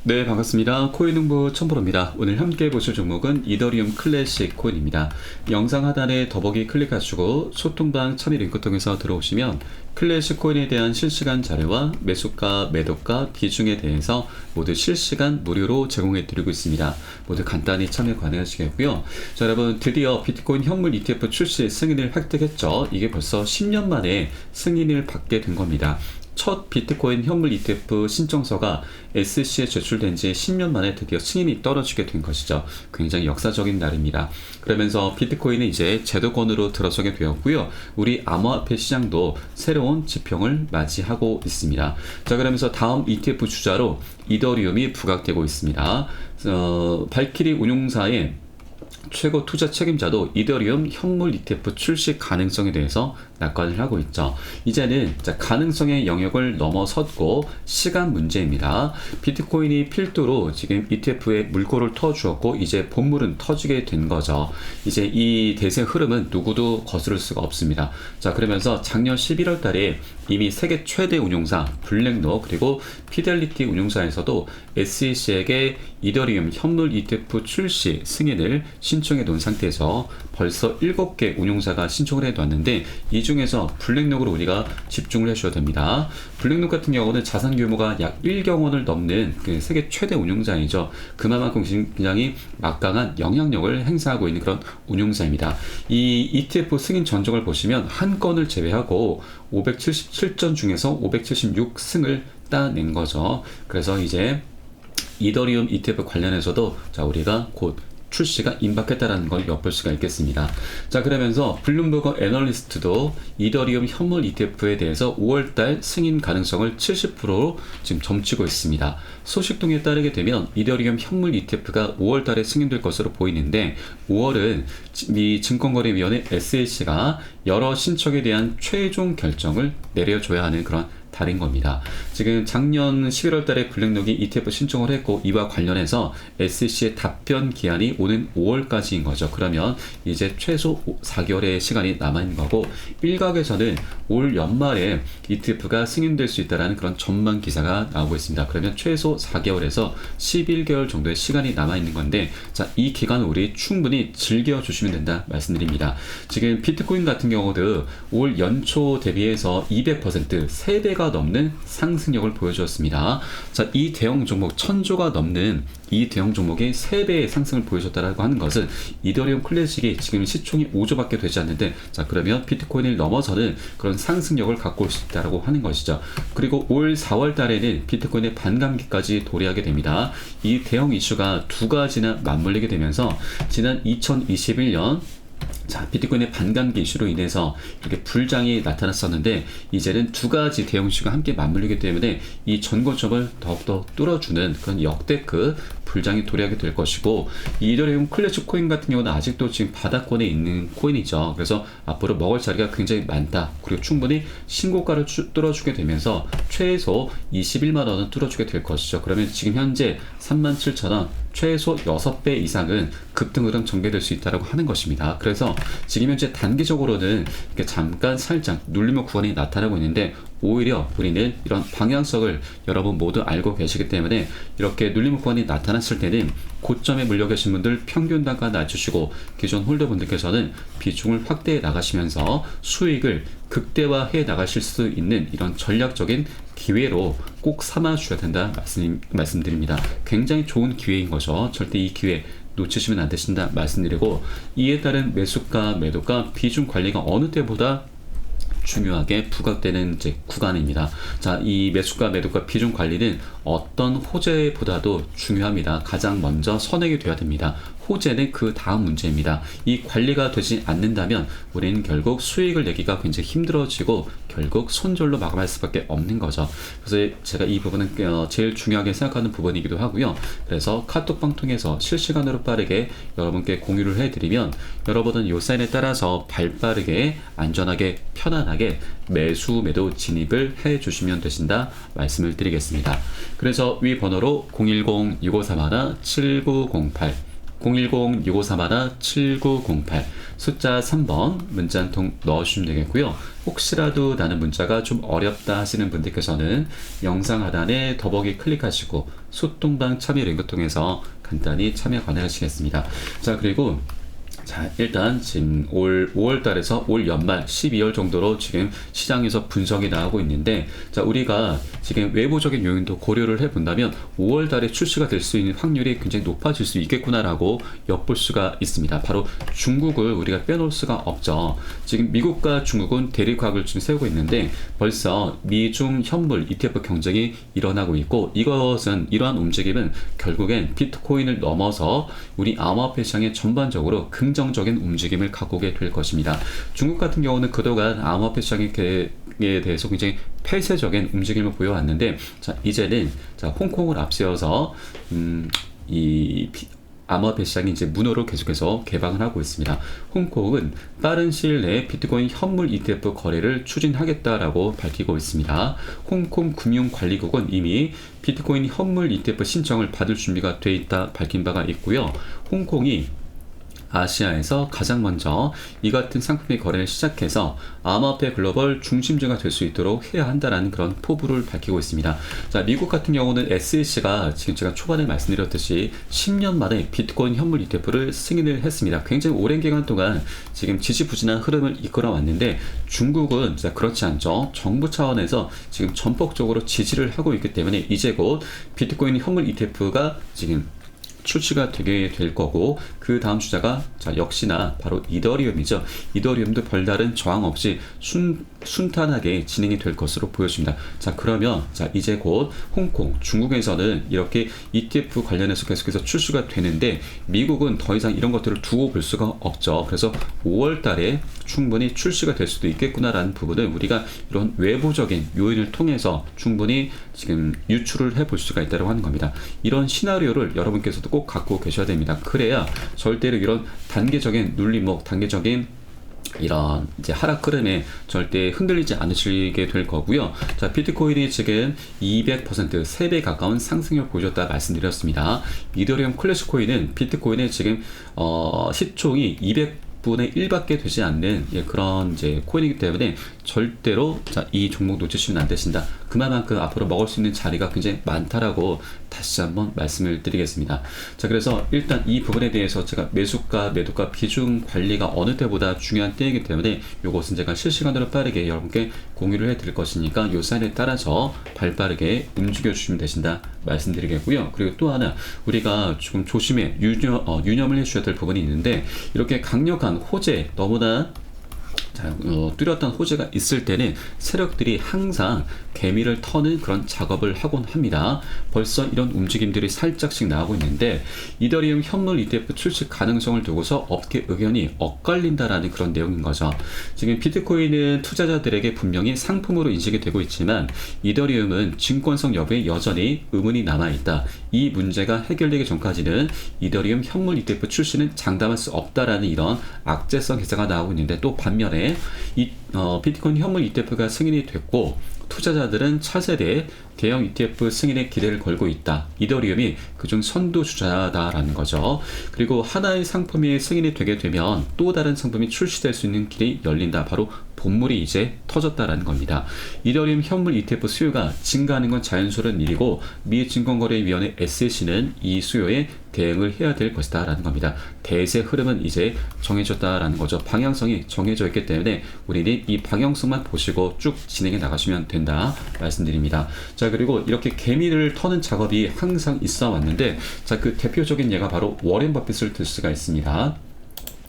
네, 반갑습니다. 코인홍보 첨보로입니다. 오늘 함께 보실 종목은 이더리움 클래식 코인입니다. 영상 하단에 더보기 클릭하시고 소통방 참여 링크 통해서 들어오시면 클래식 코인에 대한 실시간 자료와 매수가, 매도가, 비중에 대해서 모두 실시간 무료로 제공해 드리고 있습니다. 모두 간단히 참여 가능하시겠고요. 자, 여러분 드디어 비트코인 현물 ETF 출시 승인을 획득했죠. 이게 벌써 10년 만에 승인을 받게 된 겁니다. 첫 비트코인 현물 ETF 신청서가 SEC에 제출된 지 10년 만에 드디어 승인이 떨어지게 된 것이죠. 굉장히 역사적인 날입니다. 그러면서 비트코인은 이제 제도권으로 들어서게 되었고요. 우리 암호화폐 시장도 새로운 지평을 맞이하고 있습니다. 자, 그러면서 다음 ETF 주자로 이더리움이 부각되고 있습니다. 발키리 운용사의 최고 투자 책임자도 이더리움 현물 ETF 출시 가능성에 대해서 낙관을 하고 있죠. 이제는 가능성의 영역을 넘어섰고 시간 문제입니다. 비트코인이 필두로 지금 ETF에 물꼬를 터주었고 이제 본물은 터지게 된 거죠. 이제 이 대세 흐름은 누구도 거스를 수가 없습니다. 자, 그러면서 작년 11월 달에 이미 세계 최대 운용사 블랙록 그리고 피델리티 운용사에서도 SEC에게 이더리움 현물 ETF 출시 승인을 신청해 놓은 상태에서 벌써 7개 운용사가 신청을 해놨는데 이 중에서 블랙록으로 우리가 집중을 해줘야 됩니다. 블랙록 같은 경우는 자산 규모가 약 1경 원을 넘는 그 세계 최대 운용사이죠. 그만큼 굉장히 막강한 영향력을 행사하고 있는 그런 운용사입니다. 이 ETF 승인 전적을 보시면 한 건을 제외하고 577전 중에서 576승을 따낸 거죠. 그래서 이제 이더리움 ETF 관련해서도 우리가 곧 출시가 임박했다라는 걸 엿볼 수가 있겠습니다. 자, 그러면서 블룸버그 애널리스트도 이더리움 현물 ETF에 대해서 5월달 승인 가능성을 70%로 지금 점치고 있습니다. 소식통에 따르게 되면 이더리움 현물 ETF가 5월달에 승인될 것으로 보이는데 5월은 미 증권거래위원회 SEC가 여러 신청에 대한 최종 결정을 내려줘야 하는 그런 달인 겁니다. 지금 작년 11월 달에 블랙록이 ETF 신청을 했고 이와 관련해서 SEC의 답변 기한이 오는 5월까지인 거죠. 그러면 이제 최소 4개월의 시간이 남아있는 거고 일각에서는 올 연말에 ETF가 승인될 수 있다는 그런 전망 기사가 나오고 있습니다. 그러면 최소 4개월에서 11개월 정도의 시간이 남아있는 건데 자, 이 기간을 우리 충분히 즐겨주시면 된다 말씀드립니다. 지금 비트코인 같은 경우도 올 연초 대비해서 200% 3배가 넘는 상승력을 보여주었습니다. 자, 이 대형 종목 1000조가 넘는 이 대형 종목이 3배의 상승을 보여줬다라고 하는 것은 이더리움 클래식이 지금 시총이 5조밖에 되지 않는데 자, 그러면 비트코인을 넘어서는 그런 상승력을 갖고 올 수 있다라고 하는 것이죠. 그리고 올 4월 달에는 비트코인의 반감기까지 도래하게 됩니다. 이 대형 이슈가 두 가지나 맞물리게 되면서 지난 2021년 자, 비트코인의 반감기 이슈로 인해서 이렇게 불장이 나타났었는데 이제는 두 가지 대형 이슈가 함께 맞물리기 때문에 이 전고점을 더욱더 뚫어주는 그런 역대급 불장이 도래하게 될 것이고 이더리움 클래식 코인 같은 경우는 아직도 지금 바닥권에 있는 코인이죠. 그래서 앞으로 먹을 자리가 굉장히 많다. 그리고 충분히 신고가를 뚫어주게 되면서 최소 21만원은 뚫어주게 될 것이죠. 그러면 지금 현재 37,000원 최소 6배 이상은 급등 흐름 전개될 수 있다고 하는 것입니다. 그래서 지금 현재 단기적으로는 이렇게 잠깐 살짝 눌림목 구간이 나타나고 있는데 오히려 우리는 이런 방향성을 여러분 모두 알고 계시기 때문에 이렇게 눌림목 구간이 나타났을 때는 고점에 물려 계신 분들 평균 단가 낮추시고 기존 홀더분들께서는 비중을 확대해 나가시면서 수익을 극대화해 나가실 수 있는 이런 전략적인 기회로 꼭 삼아 주셔야 된다 말씀드립니다. 굉장히 좋은 기회인 거죠. 절대 이 기회 놓치시면 안 되신다 말씀드리고 이에 따른 매수가, 매도가, 비중 관리가 어느 때보다 중요하게 부각되는 이제 구간입니다. 자, 이 매수가, 매도가, 비중 관리는 어떤 호재보다도 중요합니다. 가장 먼저 선행이 돼야 됩니다. 호재는 그 다음 문제입니다. 이 관리가 되지 않는다면 우리는 결국 수익을 내기가 굉장히 힘들어지고 결국 손절로 마감할 수밖에 없는 거죠. 그래서 제가 이 부분은 제일 중요하게 생각하는 부분이기도 하고요. 그래서 카톡방 통해서 실시간으로 빠르게 여러분께 공유를 해드리면 여러분은 이 사인에 따라서 발빠르게 안전하게 편안하게 매수 매도 진입을 해주시면 되신다 말씀을 드리겠습니다. 그래서 위 번호로 010-6531-7908 010-653-7908 숫자 3번 문자 한 통 넣어주시면 되겠고요. 혹시라도 나는 문자가 좀 어렵다 하시는 분들께서는 영상 하단에 더보기 클릭하시고 소통방 참여 링크 통해서 간단히 참여 가능하시겠습니다. 자, 그리고 일단 지금 올 5월 달에서 올 연말 12월 정도로 지금 시장에서 분석이 나오고 있는데, 자, 우리가 지금 외부적인 요인도 고려를 해본다면 5월 달에 출시가 될 수 있는 확률이 굉장히 높아질 수 있겠구나라고 엿볼 수가 있습니다. 바로 중국을 우리가 빼놓을 수가 없죠. 지금 미국과 중국은 대립각을 지금 세우고 있는데 벌써 미중 현물 ETF 경쟁이 일어나고 있고, 이러한 움직임은 결국엔 비트코인을 넘어서 우리 암호화폐 시장에 전반적으로 긍정적인 움직임을 갖고 오게 될 것입니다. 중국 같은 경우는 그동안 암호화폐 시장에 대해서 굉장히 폐쇄적인 움직임을 보여왔는데, 자, 이제는 홍콩을 앞세워서 암호화폐 시장이 이제 문호로 계속해서 개방을 하고 있습니다. 홍콩은 빠른 시일 내에 비트코인 현물 ETF 거래를 추진하겠다라고 밝히고 있습니다. 홍콩 금융관리국은 이미 비트코인 현물 ETF 신청을 받을 준비가 돼 있다 밝힌 바가 있고요. 홍콩이 아시아에서 가장 먼저 이 같은 상품의 거래를 시작해서 암호화폐 글로벌 중심지가 될 수 있도록 해야 한다는 그런 포부를 밝히고 있습니다. 자, 미국 같은 경우는 SEC가 지금 제가 초반에 말씀드렸듯이 10년 만에 비트코인 현물 ETF를 승인을 했습니다. 굉장히 오랜 기간 동안 지금 지지부진한 흐름을 이끌어 왔는데, 중국은 그렇지 않죠. 정부 차원에서 지금 전폭적으로 지지를 하고 있기 때문에 이제 곧 비트코인 현물 ETF가 지금 출시가 되게 될 거고, 그 다음 주자가 역시나 바로 이더리움이죠. 이더리움도 별다른 저항 없이 순탄하게 진행이 될 것으로 보여집니다. 자, 그러면 이제 곧 홍콩, 중국에서는 이렇게 ETF 관련해서 계속해서 출시가 되는데 미국은 더 이상 이런 것들을 두고 볼 수가 없죠. 그래서 5월 달에 충분히 출시가 될 수도 있겠구나라는 부분을 우리가 이런 외부적인 요인을 통해서 충분히 지금 유출을 해볼 수가 있다고 하는 겁니다. 이런 시나리오를 여러분께서도 꼭 갖고 계셔야 됩니다. 그래야 절대로 이런 단계적인 눌림목, 단계적인 이런 이제 하락 흐름에 절대 흔들리지 않으시게 될 거고요. 자, 비트코인이 지금 200% 3배 가까운 상승을 보여줬다 말씀드렸습니다. 이더리움 클래식 코인은 비트코인의 지금 시총이 200분의 1밖에 되지 않는 그런 이제 코인이기 때문에 절대로 이 종목 놓치시면 안 되신다. 그만큼 앞으로 먹을 수 있는 자리가 굉장히 많다라고 다시 한번 말씀을 드리겠습니다. 자, 그래서 일단 이 부분에 대해서 제가 매수가, 매도가 비중 관리가 어느 때보다 중요한 때이기 때문에 이것은 제가 실시간으로 빠르게 여러분께 공유를 해드릴 것이니까 이 사인에 따라서 발빠르게 움직여 주시면 되신다 말씀드리겠고요. 그리고 또 하나 우리가 조금 조심해 유념을 해주셔야 될 부분이 있는데, 이렇게 강력한 호재, 너무나 뚜렷한 호재가 있을 때는 세력들이 항상 개미를 터는 그런 작업을 하곤 합니다. 벌써 이런 움직임들이 살짝씩 나오고 있는데, 이더리움 현물 ETF 출시 가능성을 두고서 업계 의견이 엇갈린다라는 그런 내용인 거죠. 지금 비트코인은 투자자들에게 분명히 상품으로 인식이 되고 있지만 이더리움은 증권성 여부에 여전히 의문이 남아있다. 이 문제가 해결되기 전까지는 이더리움 현물 ETF 출시는 장담할 수 없다라는 이런 악재성 기사가 나오고 있는데, 또 반면에 비트코인 현물 ETF가 승인이 됐고 투자자들은 차세대 대형 ETF 승인에 기대를 걸고 있다. 이더리움이 그중 선두주자다라는 거죠. 그리고 하나의 상품이 승인이 되게 되면 또 다른 상품이 출시될 수 있는 길이 열린다. 바로 본물이 이제 터졌다라는 겁니다. 이더리움 현물 ETF 수요가 증가하는 건 자연스러운 일이고 미 증권거래위원회 SEC는 이 수요에 대응을 해야 될 것이다 라는 겁니다. 대세 흐름은 이제 정해졌다라는 거죠. 방향성이 정해져 있기 때문에 우리는 이 방향성만 보시고 쭉 진행해 나가시면 된다 말씀드립니다. 자, 그리고 이렇게 개미를 터는 작업이 항상 있어 왔는데, 자, 그 대표적인 예가 바로 워렌 버핏을 들 수가 있습니다.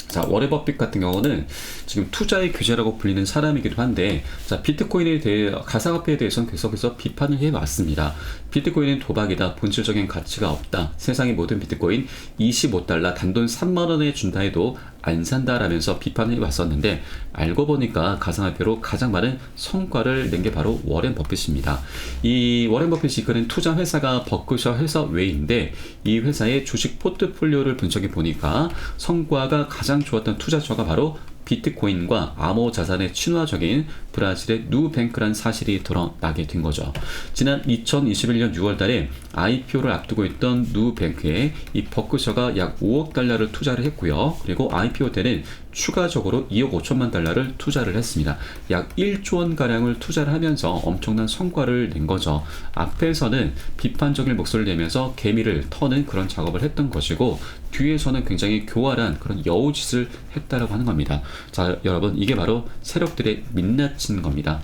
자, 워렌 버핏 같은 경우는 지금 투자의 규제라고 불리는 사람이기도 한데, 자, 비트코인에 대해, 가상화폐에 대해서는 계속해서 비판을 해왔습니다. 비트코인은 도박이다. 본질적인 가치가 없다. 세상의 모든 비트코인 25달러 단돈 3만원에 준다 해도 안 산다라면서 비판을 해왔었는데, 알고 보니까 가상화폐로 가장 많은 성과를 낸 게 바로 워렌 버핏입니다. 이 워렌 버핏이 이끄는 투자 회사가 버크셔 해서웨이인데, 이 회사의 주식 포트폴리오를 분석해 보니까 성과가 가장 좋았던 투자처가 바로 비트코인과 암호 자산의 친화적인 브라질의 누뱅크란 사실이 드러나게 된 거죠. 지난 2021년 6월 달에 IPO를 앞두고 있던 누뱅크에 이 버크셔가 약 5억 달러를 투자를 했고요. 그리고 IPO 때는 추가적으로 2억 5천만 달러를 투자를 했습니다. 약 1조 원가량을 투자를 하면서 엄청난 성과를 낸 거죠. 앞에서는 비판적인 목소리를 내면서 개미를 터는 그런 작업을 했던 것이고, 뒤에서는 굉장히 교활한 그런 여우짓을 했다라고 하는 겁니다. 자, 여러분, 이게 바로 세력들의 민낯인 겁니다.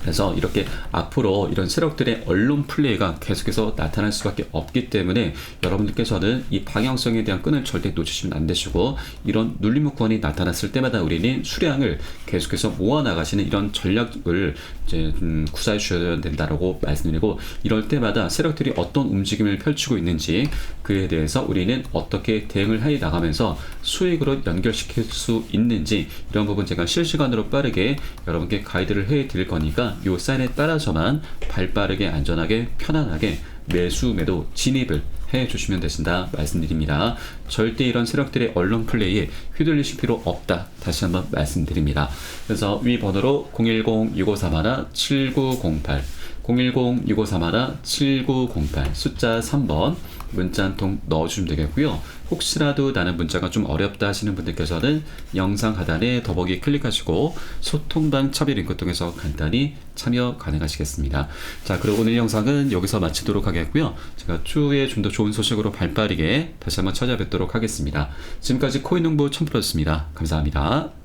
그래서 이렇게 앞으로 이런 세력들의 언론 플레이가 계속해서 나타날 수밖에 없기 때문에 여러분들께서는 이 방향성에 대한 끈을 절대 놓치시면 안 되시고, 이런 눌림목권이 나타났을 때마다 우리는 수량을 계속해서 모아나가시는 이런 전략을 이제 구사해 주셔야 된다라고 말씀드리고, 이럴 때마다 세력들이 어떤 움직임을 펼치고 있는지 그에 대해서 우리는 어떻게 대응을 해 나가면서 수익으로 연결시킬 수 있는지, 이런 부분 제가 실시간으로 빠르게 여러분께 가이드를 해 드릴 거니까 요 사인에 따라서만 발빠르게 안전하게 편안하게 매수 매도 진입을 해 주시면 되신다 말씀드립니다. 절대 이런 세력들의 언론 플레이에 휘둘리실 필요 없다, 다시 한번 말씀드립니다. 그래서 위 번호로 010-6531-7908 010-6531-7908 숫자 3번 문자 한 통 넣어주시면 되겠고요. 혹시라도 나는 문자가 좀 어렵다 하시는 분들께서는 영상 하단에 더보기 클릭하시고 소통방 참여 링크 통해서 간단히 참여 가능하시겠습니다. 자, 그리고 오늘 영상은 여기서 마치도록 하겠고요. 제가 추후에 좀 더 좋은 소식으로 발빠르게 다시 한번 찾아뵙도록 하겠습니다. 지금까지 코인농부 첨프로였습니다. 감사합니다.